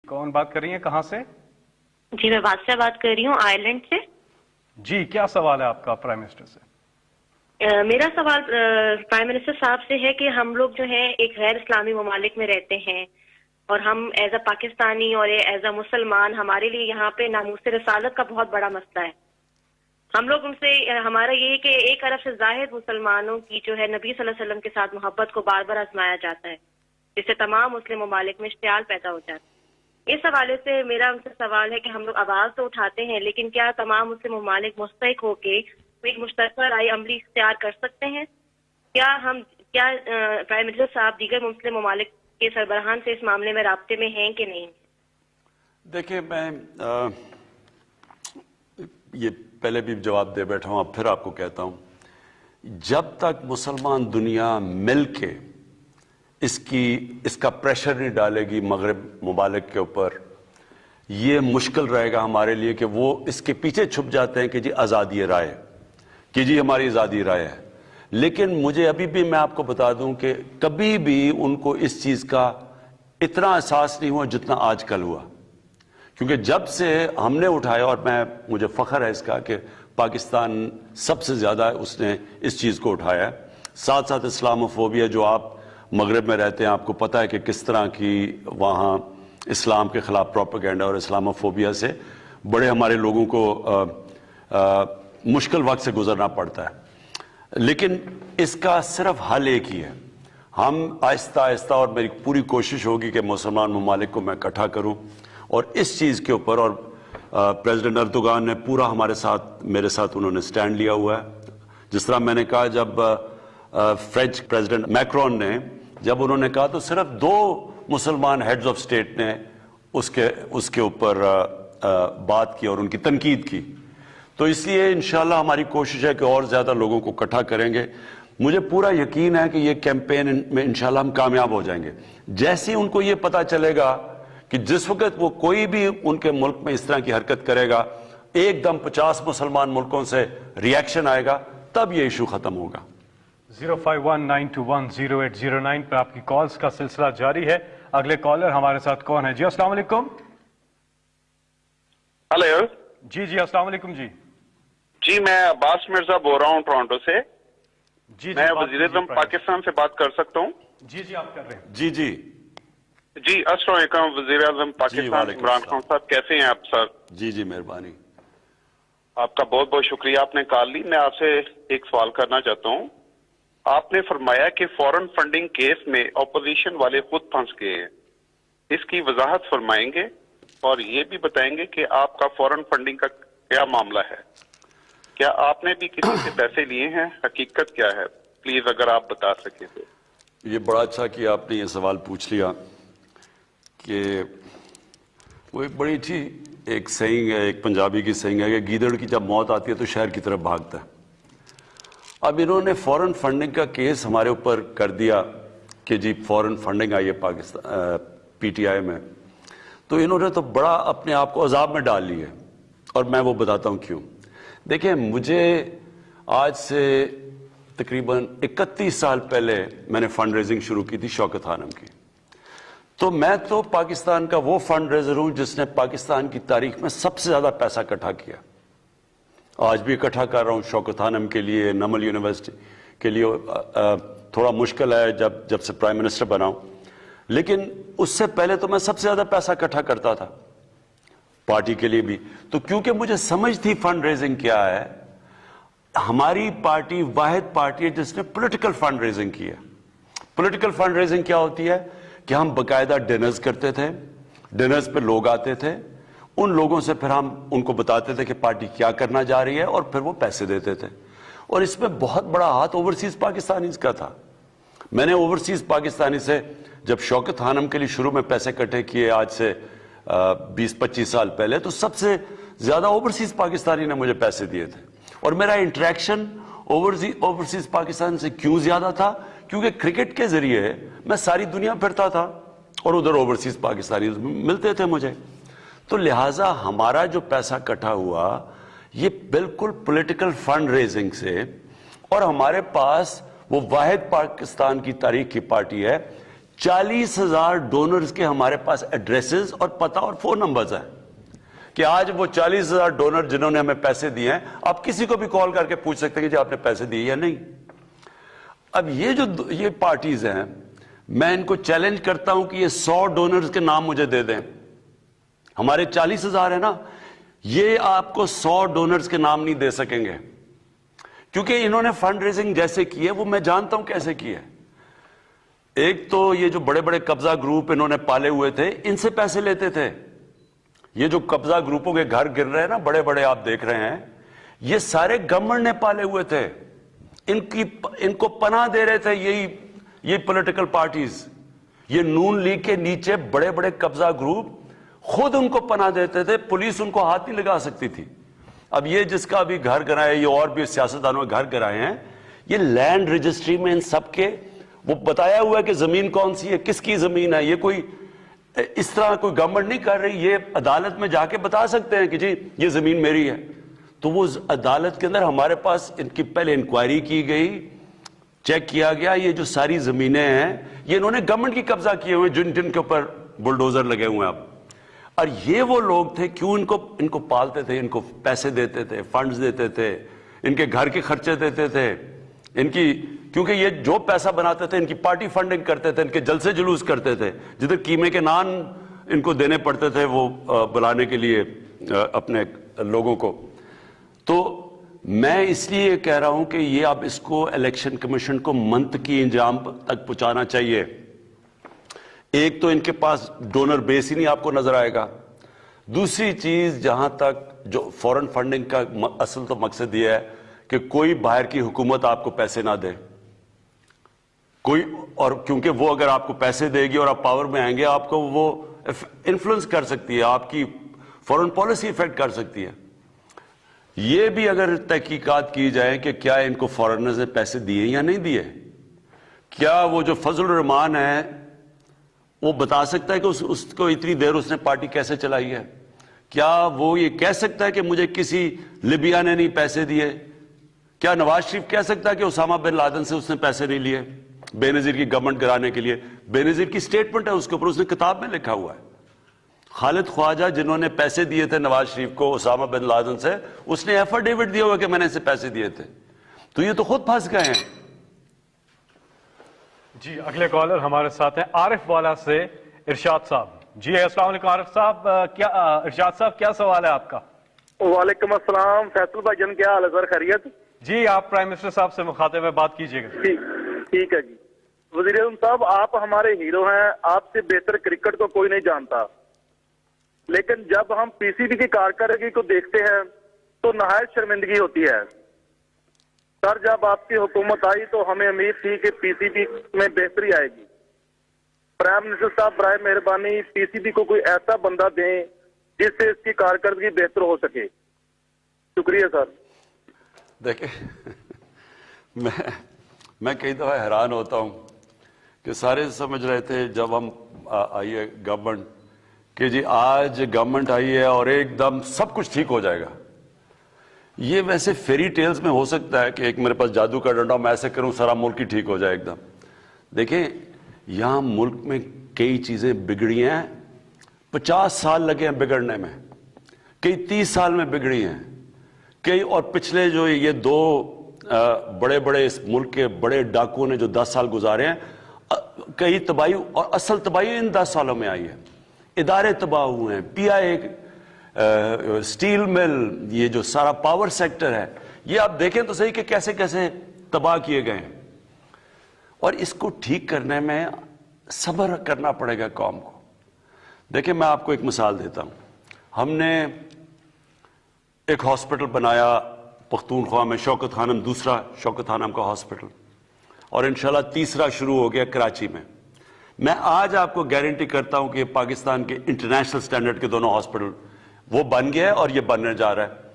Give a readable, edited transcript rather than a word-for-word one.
کون بات کر رہی ہیں، کہاں سے؟ جی میں بادشاہ بات کر رہی ہوں آئرلینڈ سے۔ جی کیا سوال ہے آپ کا پرائم منسٹر سے؟ میرا سوال پرائم منسٹر صاحب سے ہے کہ ہم لوگ جو ہیں ایک غیر اسلامی ممالک میں رہتے ہیں، اور ہم ایز اے پاکستانی اور ایز اے مسلمان ہمارے لیے یہاں پہ ناموس رسالت کا بہت بڑا مسئلہ ہے۔ ہم لوگ ان سے ہمارا یہ ہے کہ ایک ارب سے زائد مسلمانوں کی جو ہے نبی صلی اللہ علیہ وسلم کے ساتھ محبت کو بار بار آزمایا جاتا ہے، جس سے تمام مسلم ممالک میں اشتعال پیدا ہو جاتا ہے۔ اس حوالے سے میرا ان سے سوال ہے کہ ہم لوگ آواز تو اٹھاتے ہیں، لیکن کیا تمام مسلم ممالک مستحق ہو کے ایک مشترکہ رائے عملی اختیار کر سکتے ہیں؟ کیا پرائم منسٹر صاحب دیگر مسلم ممالک کے سربراہان سے اس معاملے میں رابطے میں ہیں کہ نہیں؟ دیکھیں میں یہ پہلے بھی جواب دے بیٹھا ہوں، اب پھر آپ کو کہتا ہوں، جب تک مسلمان دنیا مل کے اس کا پریشر نہیں ڈالے گی مغرب ممالک کے اوپر، یہ مشکل رہے گا ہمارے لیے کہ وہ اس کے پیچھے چھپ جاتے ہیں کہ جی آزادی رائے، کہ جی ہماری آزادی رائے ہے۔ لیکن مجھے ابھی بھی میں آپ کو بتا دوں کہ کبھی بھی ان کو اس چیز کا اتنا احساس نہیں ہوا جتنا آج کل ہوا، کیونکہ جب سے ہم نے اٹھایا، اور مجھے فخر ہے اس کا کہ پاکستان سب سے زیادہ اس نے اس چیز کو اٹھایا ہے، ساتھ ساتھ اسلاموفوبیا جو آپ مغرب میں رہتے ہیں آپ کو پتہ ہے کہ کس طرح کی وہاں اسلام کے خلاف پروپیگنڈا اور اسلاموفوبیا سے بڑے ہمارے لوگوں کو مشکل وقت سے گزرنا پڑتا ہے۔ لیکن اس کا صرف حل ایک ہی ہے، ہم آہستہ آہستہ، اور میری پوری کوشش ہوگی کہ مسلمان ممالک کو میں اکٹھا کروں اور اس چیز کے اوپر، اور پریزیڈنٹ اردوغان نے پورا میرے ساتھ انہوں نے سٹینڈ لیا ہوا ہے۔ جس طرح میں نے کہا جب فرینچ پریزیڈنٹ میکرون نے جب انہوں نے کہا تو صرف 2 مسلمان ہیڈز آف سٹیٹ نے اس کے اوپر بات کی اور ان کی تنقید کی، تو اس لیے انشاءاللہ ہماری کوشش ہے کہ اور زیادہ لوگوں کو اکٹھا کریں گے۔ مجھے پورا یقین ہے کہ یہ کیمپین میں انشاءاللہ ہم کامیاب ہو جائیں گے۔ جیسے ان کو یہ پتا چلے گا کہ جس وقت وہ کوئی بھی ان کے ملک میں اس طرح کی حرکت کرے گا، ایک دم 50 مسلمان ملکوں سے ریاکشن آئے گا، تب یہ ایشو ختم ہوگا۔ 0519210809 پہ آپ کی کالز کا سلسلہ جاری ہے۔ اگلے کالر ہمارے ساتھ کون ہے؟ جی السلام علیکم۔ ہلو جی السلام علیکم۔ جی میں عباس مرزا بول رہا ہوں ٹورانٹو سے۔ جی میں وزیر اعظم پاکستان سے بات کر سکتا ہوں؟ جی آپ کر رہے ہیں۔ جی السلام علیکم وزیر اعظم پاکستان عمران خان صاحب، کیسے ہیں آپ سر؟ جی مہربانی۔ آپ کا بہت بہت شکریہ، آپ نے کال لی۔ میں آپ سے ایک سوال کرنا چاہتا ہوں۔ آپ نے فرمایا کہ فورن فنڈنگ کیس میں اپوزیشن والے خود پھنس گئے ہیں، اس کی وضاحت فرمائیں گے اور یہ بھی بتائیں گے کہ آپ کا فورن فنڈنگ کا کیا معاملہ ہے؟ کیا آپ نے بھی کسی سے پیسے لیے ہیں؟ حقیقت کیا ہے؟ پلیز اگر آپ بتا سکیں تو۔ یہ بڑا اچھا کہ آپ نے یہ سوال پوچھ لیا، کہ وہ ایک بڑی اچھی ایک سینگ ہے، ایک پنجابی کی سینگ ہے کہ گیدڑ کی جب موت آتی ہے تو شہر کی طرف بھاگتا ہے۔ اب انہوں نے فورن فنڈنگ کا کیس ہمارے اوپر کر دیا کہ جی فورن فنڈنگ آئی ہے پاکستان پی ٹی آئی میں، تو انہوں نے تو بڑا اپنے آپ کو عذاب میں ڈال لی ہے، اور میں وہ بتاتا ہوں کیوں۔ دیکھیں مجھے آج سے تقریباً 31 سال پہلے میں نے فنڈ ریزنگ شروع کی تھی شوکت خانم کی، تو میں تو پاکستان کا وہ فنڈ ریزر ہوں جس نے پاکستان کی تاریخ میں سب سے زیادہ پیسہ اکٹھا کیا۔ آج بھی اکٹھا کر رہا ہوں شوکت خانم کے لیے، نمل یونیورسٹی کے لیے تھوڑا مشکل ہے جب سے پرائم منسٹر بنا ہوں، لیکن اس سے پہلے تو میں سب سے زیادہ پیسہ اکٹھا کرتا تھا پارٹی کے لیے بھی۔ تو کیونکہ مجھے سمجھ تھی فنڈ ریزنگ کیا ہے، ہماری پارٹی واحد پارٹی ہے جس نے پولیٹیکل فنڈ ریزنگ کی ہے۔ پولیٹیکل فنڈ ریزنگ کیا ہوتی ہے کہ ہم باقاعدہ ڈنرز کرتے تھے، ڈنرز پہ لوگ آتے تھے، ان لوگوں سے پھر ہم ان کو بتاتے تھے کہ پارٹی کیا کرنا جا رہی ہے، اور پھر وہ پیسے دیتے تھے، اور اس میں بہت بڑا ہاتھ اوورسیز پاکستانیز کا تھا۔ میں نے اوورسیز پاکستانی سے جب شوکت خانم کے لیے شروع میں پیسے اکٹھے کیے آج سے 20-25 سال پہلے، تو سب سے زیادہ اوورسیز پاکستانی نے مجھے پیسے دیے تھے، اور میرا انٹریکشن اوورسیز پاکستان سے کیوں زیادہ تھا؟ کیونکہ کرکٹ کے ذریعے میں ساری دنیا پھرتا تھا اور ادھر اوورسیز پاکستانی ملتے تھے مجھے، تو لہٰذا ہمارا جو پیسہ اکٹھا ہوا یہ بالکل پولیٹیکل فنڈ ریزنگ سے، اور ہمارے پاس وہ واحد پاکستان کی تاریخ کی پارٹی ہے 40,000 ڈونرز کے ہمارے پاس ایڈریسز اور پتہ اور فون نمبرز ہیں کہ آج وہ 40,000 ڈونر جنہوں نے ہمیں پیسے دیے ہیں، آپ کسی کو بھی کال کر کے پوچھ سکتے ہیں کہ جی آپ نے پیسے دیے یا نہیں۔ اب یہ پارٹیز ہیں، میں ان کو چیلنج کرتا ہوں کہ یہ 100 ڈونرز کے نام مجھے دے دیں۔ ہمارے 40,000 ہیں نا، یہ آپ کو 100 ڈونرز کے نام نہیں دے سکیں گے، کیونکہ انہوں نے فنڈ ریزنگ جیسے کی ہے وہ میں جانتا ہوں کیسے کی ہے۔ ایک تو یہ جو بڑے بڑے قبضہ گروپ انہوں نے پالے ہوئے تھے، ان سے پیسے لیتے تھے۔ یہ جو قبضہ گروپوں کے گھر گر رہے ہیں نا بڑے بڑے، آپ دیکھ رہے ہیں، یہ سارے گورنمنٹ نے پالے ہوئے تھے، ان کو پناہ دے رہے تھے یہی پولیٹیکل پارٹیز۔ یہ نون لیگ کے نیچے بڑے بڑے قبضہ گروپ خود ان کو پناہ دیتے تھے، پولیس ان کو ہاتھ نہیں لگا سکتی تھی۔ اب یہ جس کا بھی گھر گرائے، یہ اور بھی سیاستدانوں کے گھر گرائے ہیں، یہ لینڈ رجسٹری میں ان سب کے وہ بتایا ہوا ہے کہ زمین کون سی ہے، کس کی زمین ہے۔ یہ کوئی اس طرح کوئی گورنمنٹ نہیں کر رہی، یہ عدالت میں جا کے بتا سکتے ہیں کہ جی یہ زمین میری ہے۔ تو وہ عدالت کے اندر ہمارے پاس ان کی پہلے انکوائری کی گئی، چیک کیا گیا، یہ جو ساری زمینیں ہیں یہ انہوں نے گورنمنٹ کی قبضہ کیے ہوئے، جن کے اوپر بلڈوزر لگے ہوئے ہیں اب۔ اور یہ وہ لوگ تھے، کیوں ان کو پالتے تھے، ان کو پیسے دیتے تھے، فنڈز دیتے تھے، ان کے گھر کے خرچے دیتے تھے، کیونکہ یہ جو پیسہ بناتے تھے ان کی پارٹی فنڈنگ کرتے تھے، ان کے جلسے جلوس کرتے تھے، جدھر قیمے کے نان ان کو دینے پڑتے تھے وہ بلانے کے لیے اپنے لوگوں کو۔ تو میں اس لیے کہہ رہا ہوں کہ یہ اب اس کو الیکشن کمیشن کو منطقی انجام تک پہنچانا چاہیے۔ ایک تو ان کے پاس ڈونر بیس ہی نہیں آپ کو نظر آئے گا۔ دوسری چیز، جہاں تک جو فورن فنڈنگ کا اصل تو مقصد یہ ہے کہ کوئی باہر کی حکومت آپ کو پیسے نہ دے، اور کیونکہ وہ اگر آپ کو پیسے دے گی اور آپ پاور میں آئیں گے، آپ کو وہ انفلوئنس کر سکتی ہے، آپ کی فورن پالیسی افیکٹ کر سکتی ہے۔ یہ بھی اگر تحقیقات کی جائے کہ کیا ان کو فارنرز نے پیسے دیے یا نہیں دیے، کیا وہ جو فضل الرحمان ہے وہ بتا سکتا ہے کہ اس کو اتنی دیر اس نے پارٹی کیسے چلائی ہے؟ کیا وہ یہ کہہ سکتا ہے کہ مجھے کسی لیبیا نے نہیں پیسے دیے؟ کیا نواز شریف کہہ سکتا ہے کہ اسامہ بن لادن سے اس نے پیسے نہیں لیے بے نظیر کی گورنمنٹ گرانے کے لیے؟ بے نظیر کی سٹیٹمنٹ ہے، اس کے اوپر اس نے کتاب میں لکھا ہوا ہے۔ خالد خواجہ جنہوں نے پیسے دیے تھے نواز شریف کو اسامہ بن لادن سے، اس نے ایفیڈیوٹ دیا ہوا کہ میں نے اسے پیسے دیے تھے۔ تو یہ تو خود پھنس گئے ہیں۔ جی اگلے کالر ہمارے ساتھ ہیں عارف والا سے ارشاد صاحب۔ جی السلام علیکم عارف صاحب، ارشاد صاحب کیا سوال ہے آپ کا؟ وعلیکم السلام فیصل بھائی جان، کیا حال ہے سر؟ خیریت؟ جی آپ پرائم منسٹر صاحب سے مخاطب میں بات کیجیے گا۔ ٹھیک ہے جی۔ وزیر اعظم صاحب، آپ ہمارے ہیرو ہیں، آپ سے بہتر کرکٹ کو کوئی نہیں جانتا، لیکن جب ہم پی سی بی کی کارکردگی کو دیکھتے ہیں تو نہایت شرمندگی ہوتی ہے۔ سر جب آپ کی حکومت آئی تو ہمیں امید تھی کہ پی سی بی میں بہتری آئے گی۔ پرائم منسٹر صاحب برائے مہربانی پی سی بی کو کوئی ایسا بندہ دیں جس سے اس کی کارکردگی بہتر ہو سکے۔ شکریہ سر۔ دیکھیں میں کئی دفعہ حیران ہوتا ہوں کہ سارے سمجھ رہے تھے جب ہم آئی ہے گورنمنٹ کہ جی آج گورنمنٹ آئی ہے اور ایک دم سب کچھ ٹھیک ہو جائے گا۔ یہ ویسے فیری ٹیلز میں ہو سکتا ہے کہ ایک میرے پاس جادو کا ڈنڈا، میں ایسے کروں سارا ملک ہی ٹھیک ہو جائے ایک دم۔ دیکھیں یہاں ملک میں کئی چیزیں بگڑی ہیں، 50 سال لگے ہیں بگڑنے میں، کئی 30 سال میں بگڑی ہیں، کئی اور پچھلے جو یہ دو بڑے بڑے اس ملک کے بڑے ڈاکوؤں نے جو 10 سال گزارے ہیں، کئی تباہی اور اصل تباہی ان 10 سالوں میں آئی ہے۔ ادارے تباہ ہوئے ہیں، پی آئی اسٹیل مل، یہ جو سارا پاور سیکٹر ہے، یہ آپ دیکھیں تو صحیح کہ کیسے کیسے تباہ کیے گئے ہیں۔ اور اس کو ٹھیک کرنے میں صبر کرنا پڑے گا قوم کو۔ دیکھیں میں آپ کو ایک مثال دیتا ہوں، ہم نے ایک ہاسپٹل بنایا پختونخوا میں، شوکت خانم، دوسرا شوکت خانم کا ہاسپٹل، اور انشاءاللہ تیسرا شروع ہو گیا کراچی میں۔ میں آج آپ کو گارنٹی کرتا ہوں کہ پاکستان کے انٹرنیشنل سٹینڈرڈ کے دونوں ہاسپٹل وہ بن گئے اور یہ بننے جا رہا ہے۔